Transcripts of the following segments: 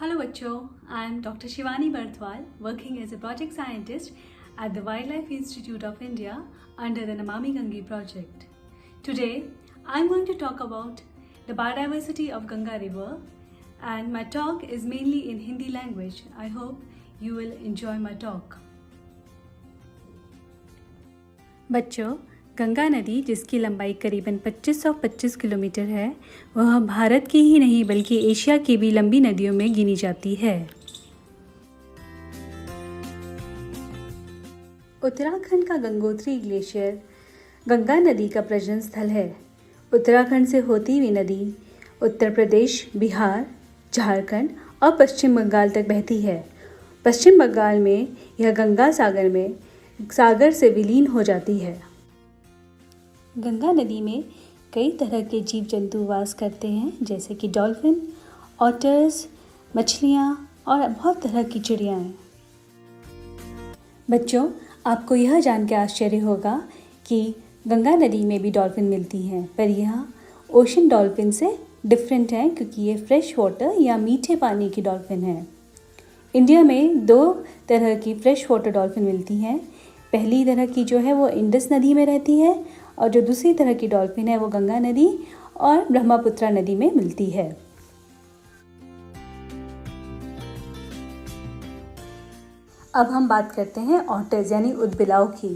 Hello बच्चों, I am Dr. Shivani Barthwal, working as a project scientist at the Wildlife Institute of India under the Namami Gange project. Today, I am going to talk about the biodiversity of Ganga River, and my talk is mainly in Hindi language. I hope you will enjoy my talk. बच्चों, गंगा नदी जिसकी लंबाई करीबन 2525 kilometre है, वह भारत की ही नहीं बल्कि एशिया की भी लंबी नदियों में गिनी जाती है। उत्तराखंड का गंगोत्री ग्लेशियर गंगा नदी का प्रजनन स्थल है। उत्तराखंड से होती हुई नदी उत्तर प्रदेश, बिहार, झारखंड और पश्चिम बंगाल तक बहती है। पश्चिम बंगाल में यह गंगा सागर से विलीन हो जाती है। गंगा नदी में कई तरह के जीव जंतु वास करते हैं, जैसे कि डॉल्फिन, ऑटर्स, मछलियाँ और बहुत तरह की चिड़िया हैं। बच्चों, आपको यह जान के आश्चर्य होगा कि गंगा नदी में भी डॉल्फिन मिलती हैं, पर यह ओशन डॉल्फिन से डिफरेंट है क्योंकि ये फ्रेश वाटर या मीठे पानी की डॉल्फिन है। इंडिया में 2 तरह की फ्रेश वाटर डॉल्फिन मिलती हैं। पहली तरह की जो है वो इंडस नदी में रहती है और जो दूसरी तरह की डॉल्फिन है वो गंगा नदी और ब्रह्मपुत्रा नदी में मिलती है। अब हम बात करते हैं ऑटर्स यानी ऊदबिलाव की।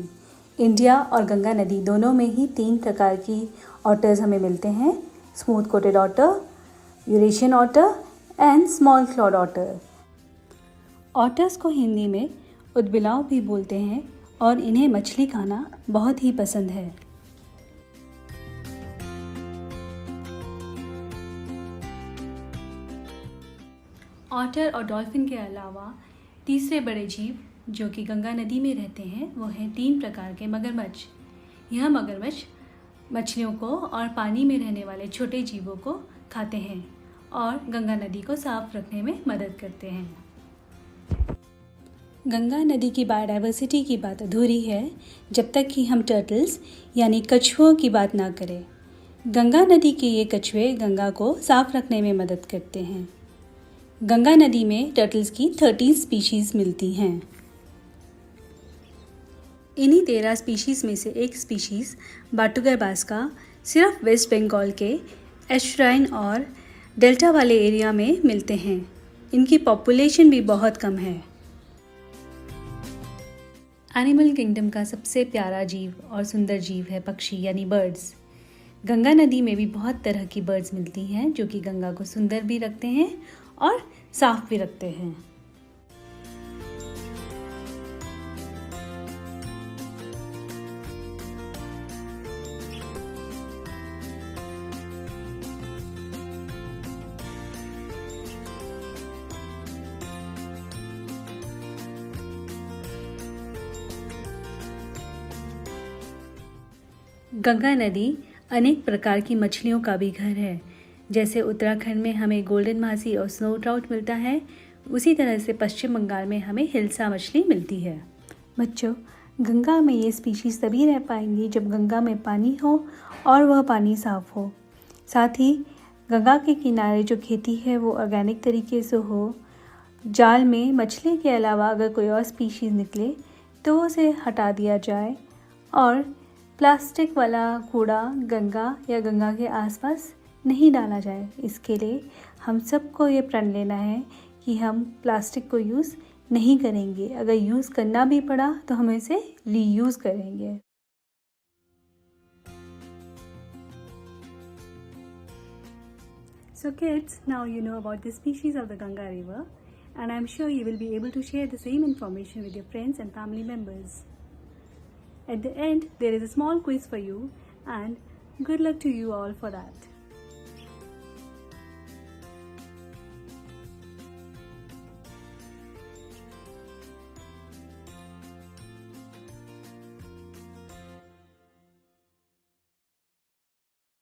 इंडिया और गंगा नदी दोनों में ही 3 प्रकार की ऑटर्स हमें मिलते हैं: smooth coated otter, Eurasian otter and small clawed otter. Otters को हिंदी में ऊदबिलाव भी बोलते हैं और इन्हें मछली खाना बहुत ही पसंद है। ऑटर और डॉल्फिन के अलावा तीसरे बड़े जीव जो कि गंगा नदी में रहते हैं वो हैं 3 प्रकार के मगरमच्छ। यह मगरमच्छ मछलियों को और पानी में रहने वाले छोटे जीवों को खाते हैं और गंगा नदी को साफ रखने में मदद करते हैं। गंगा नदी की बायोडाइवर्सिटी की बात अधूरी है जब तक कि हम टर्टल्स यानी कछुओं की बात ना करें। गंगा नदी के ये कछुए गंगा को साफ रखने में मदद करते हैं। गंगा नदी में टर्टल्स की 13 स्पीशीज़ मिलती हैं। इन्हीं 13 स्पीशीज़ में से एक स्पीशीज़ बाटुगर बास का सिर्फ वेस्ट बंगाल के एस्ट्राइन और डेल्टा वाले एरिया में मिलते हैं। इनकी पॉपुलेशन भी बहुत कम है। एनिमल किंगडम का सबसे प्यारा जीव और सुंदर जीव है पक्षी यानी बर्ड्स। गंगा नदी में भी बहुत तरह की बर्ड्स मिलती हैं जो कि गंगा को सुंदर भी रखते हैं और साफ भी रखते हैं। गंगा नदी अनेक प्रकार की मछलियों का भी घर है। जैसे उत्तराखंड में हमें गोल्डन मासी और स्नो ट्राउट मिलता है, उसी तरह से पश्चिम बंगाल में हमें हिल्सा मछली मिलती है। बच्चों, गंगा में ये स्पीशीज़ तभी रह पाएंगी जब गंगा में पानी हो और वह पानी साफ हो। साथ ही गंगा के किनारे जो खेती है वो ऑर्गेनिक तरीके से हो। जाल में मछली के अलावा अगर कोई और स्पीशीज़ निकले तो उसे हटा दिया जाए और प्लास्टिक वाला कूड़ा गंगा या गंगा के आसपास नहीं डाला जाए। इसके लिए हम सबको ये प्रण लेना है कि हम प्लास्टिक को यूज़ नहीं करेंगे। अगर यूज़ करना भी पड़ा तो हम इसे रीयूज़ करेंगे। So kids, now you know about the species of the Ganga River, and I'm sure you will be able to share the same information with your friends and family members. At the end, there is a small quiz for you, and good luck to you all for that.